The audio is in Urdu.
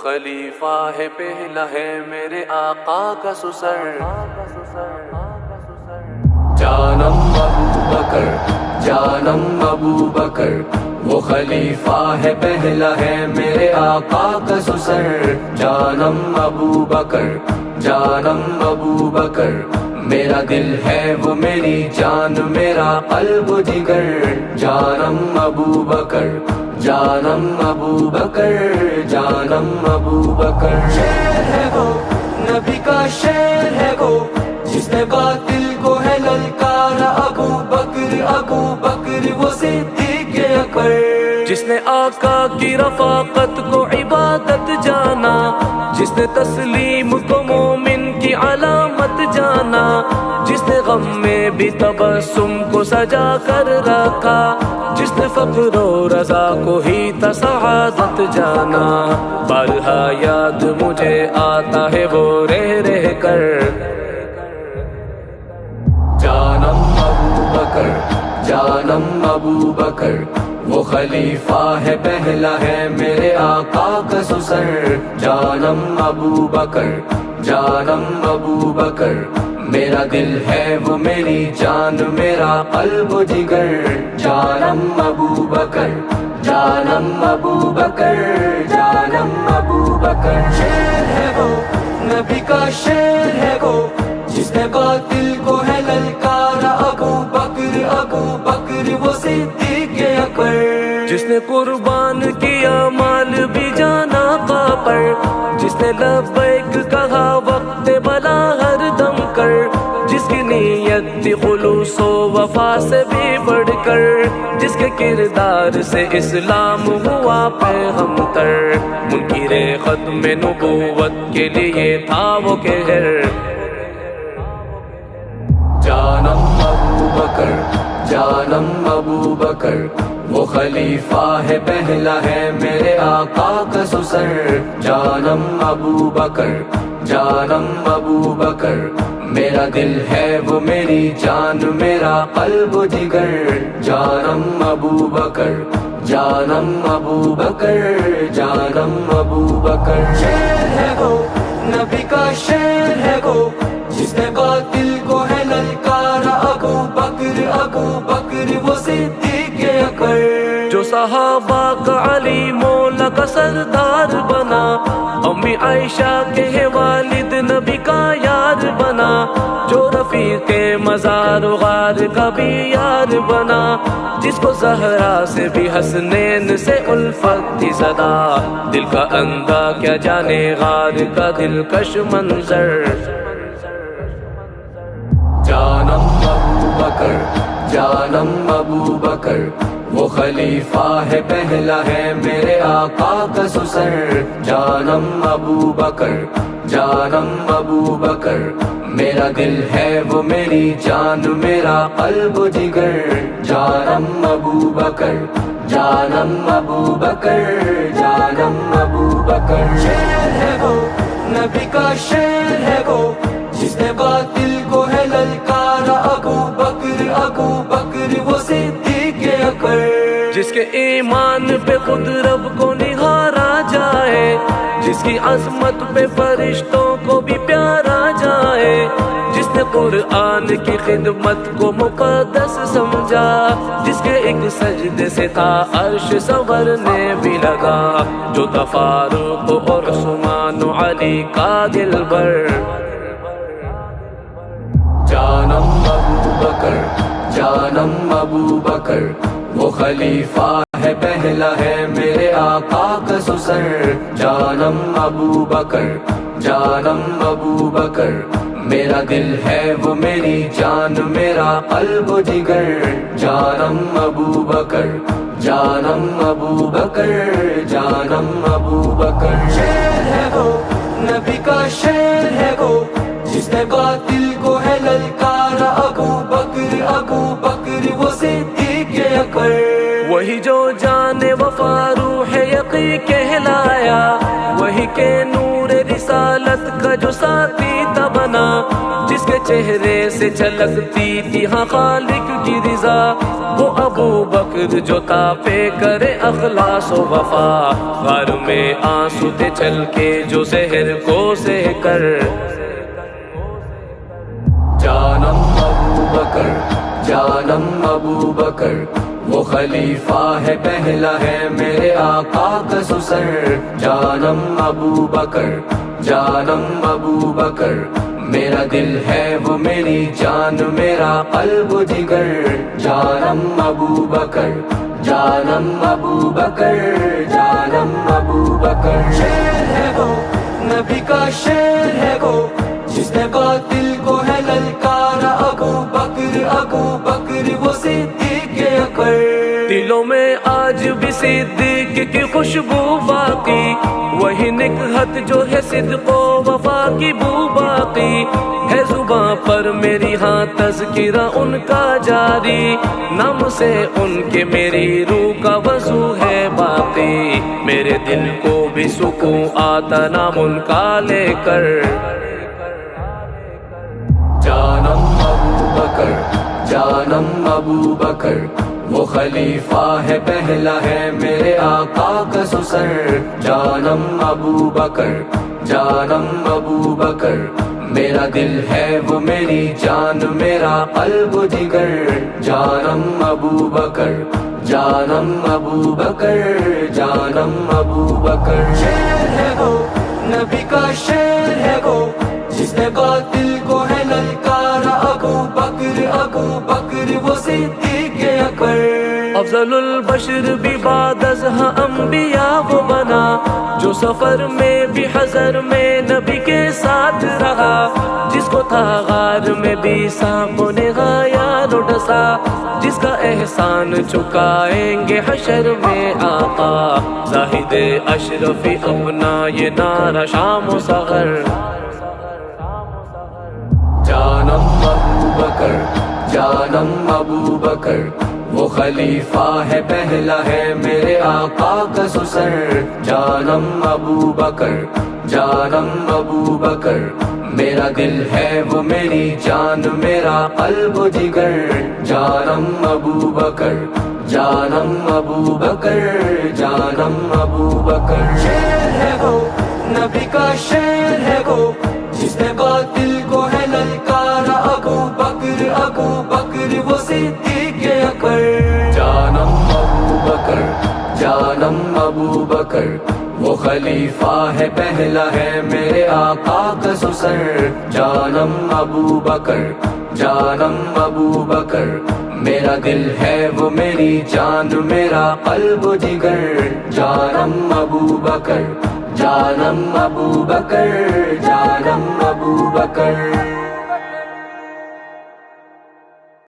خلیفہ ہے پہلا ہے میرے آقا کا سسر، جانم ابو بکر، جانم ابو بکر، وہ خلیفہ ہے پہلا ہے میرے آقا کا سسر، جانم ابو بکر، جانم ابو بکر، میرا دل ہے وہ میری جان، میرا قلب و جگر، جانم ابو بکر، جانم ابو بکر، جانم ابو بکر، شیر ہے وہ نبی کا شیر ہے وہ، جس نے باطل کو ہے للکارا، ابو بکر، ابو بکر وہ صدیق اکبر، جس نے آقا کی رفاقت کو عبادت جانا، جس نے تسلیم کو مومن کی علامت جانا، جس نے غم میں بھی تبسم کو سجا کر رکھا، جس نے فقر و رضا کو ہی سعادت جانا، بارہا یاد مجھے آتا ہے وہ رہ رہ کر، جانم ابو بکر، جانم ابو بکر، وہ خلیفہ ہے پہلا ہے میرے آقا کا سسر، جانم ابو بکر، جانم ابو بکر، میرا دل ہے وہ میری جان، میرا قلب و جگر، جانم ابو بکر، جانم ابو بکر، جانم ابو بکر، شیر ہے وہ نبی کا شیر ہے وہ، جس نے باطل کو ہے للکارا، ابو بکر، ابو بکر وہ صدیق اکبر، جس نے قربان کیا مال بھی جانا آقا پر، جس نے لبیک کہا وقت بلا ہر دم کر، جس کی نیت تھی خلوص و وفا سے بھی بڑھ کر، جس کے کردار سے اسلام ہوا پیغم تر، منکر ختم نبوت کے لیے تھا وہ کہر، جانم ابو بکر، جانم ابو بکر، وہ خلیفہ ہے پہلا ہے میرے آقا کا سسر، جانم ابو بکر، جانم ابو بکر، میرا دل ہے وہ میری جان، میرا قلب و جگر، جانم ابو بکر، جانم ابو بکر، جانم ابو بکر، شیر ہے وہ نبی کا شیر ہے وہ، جس نے باطل کو ہے للکارا، ابو بکر، ابو بکر وہ صدیق اکبر، جو صحابہ کا علی مولا کا سردار بنا، امی عائشہ کے والد نبی کا یار بنا، جو رفیق مزار و غار کا بھی یار بنا، جس کو زہرا سے بھی حسنین سے الفت تھی صدا، دل کا اندھا کیا جانے غار کا دلکش منظر، جانم ابو بکر، جانم ابو بکر، وہ خلیفہ ہے پہلا ہے میرے آقا کا سسر، جانم ابو بکر، جانم ابو بکر، میرا دل ہے وہ میری جان، میرا قلب و جگر، جانم ابو بکر، جانم ابو بکر، جانم ابو بکر، شیر ہے وہ نبی کا شیر ہے وہ، جس نے باطل کو ہے للکارا، ابو بکر، ابو بکر وہ صدیق اکبر، جس کے ایمان پہ خود رب کو نہارا جائے، جس کی عظمت پہ فرشتوں کو بھی پیارا جائے، جس نے قرآن کی خدمت کو مقدس سمجھا، جس کے ایک سجدے سے تھا عرش سنورنے بھی لگا، جو تھا فاروق اور عثمان و علی کا دلبر، جانم ابو بکر، جانم ابو بکر، وہ خلیفہ ہے پہلا ہے میرے آقا کا سسر، جانم ابو بکر، جانم ابو بکر، میرا دل ہے وہ میری جان، میرا قلب و جگر، جانم ابو بکر، جانم ابو بکر، جانم ابو بکر، شیر ہے وہ نبی کا شیر ہے وہ، جس نے باطل کو ہے للکارا، ابو بکر، ابو بکر وہ صدیق اکبر، وہی جو جان وفا روح یقی کہلایا، وہی کے نور رسالت کا جو ساتھی تھا بنا، جس جس کے چہرے سے چھلکتی تھی ہاں خالق کی رضا، وہ ابو بکر جو تاپے کرے اخلاص و وفا، غار میں آنسو تھے چل کے جو زہر کو سہ کر۔ جانم ابو بکر، جانم ابو بکر، وہ خلیفہ ہے پہلا ہے میرے آقا کا سسر۔ جانم ابو بکر، جانم ابو بکر، میرا دل ہے وہ میری جان، میرا قلب و جگر۔ جانم ابو بکر، جانم ابو بکر، جانم ابو بکر۔ شیر ہے وہ نبی کا شیر ہے وہ، جس نے قاتل کو ہے للکارا، ابو بکر ابو بکر وہ صدیق اکبر۔ دلوں میں آج بھی صدیق کی خوشبو باقی، وہی نکہت جو ہے صدق و وفا کی بو باقی ہے، زباں پر میری ہاں تذکرہ ان کا جاری، نام سے ان کے میری روح کا وضو ہے باقی، میرے دل کو بھی سکون آتا نام ان کا لے کر۔ جانم ابو بکر، جانم ابو بکر، وہ خلیفہ ہے پہلا ہے میرے آقا کا سسر۔ جانم ابو بکر، جانم ابو بکر، میرا دل ہے وہ میری جان، میرا قلب و جگر۔ جانم ابو بکر، جانم ابو بکر، جانم ابو بکر۔ شیر ہے وہ نبی کا شیر ہے وہ، جس نے قاتل کو ہے للکارا، ابو بکر وہ صدیق اکبر۔ افضل البشر بھی بعد از انبیاء وہ بنا، جو سفر میں بھی حضر میں نبی کے ساتھ رہا، جس کو تھا غار میں بھی سانپوں نے غیار ڈسا، جس کا احسان چکائیں گے حشر میں آقا، زاہد اشرفی اپنا یہ نعرہ شام و سحر۔ جانم ابو بکر، جانم ابو بکر، وہ خلیفہ ہے پہلا ہے میرے آقا کا سسر۔ جانم ابو بکر، جانم ابو بکر، میرا دل ہے وہ میری جان، میرا قلب و جگر۔ جانم ابو بکر، جانم ابو بکر، جانم ابو بکر۔ شیر ہے وہ نبی کا شیر ہے وہ، جس نے قاتل کو ہے للکارا، ابو بکر وہ صدیق اکبر۔ جانم ابو بکر، جانم ابو بکر، وہ خلیفہ ہے پہلا ہے میرے آقا کا سسر۔ جانم ابو بکر، جانم ابو بکر، میرا دل ہے وہ میری جان، میرا قلب و جگر۔ جانم ابو بکر، جانم ابو بکر، جانم ابو بکر۔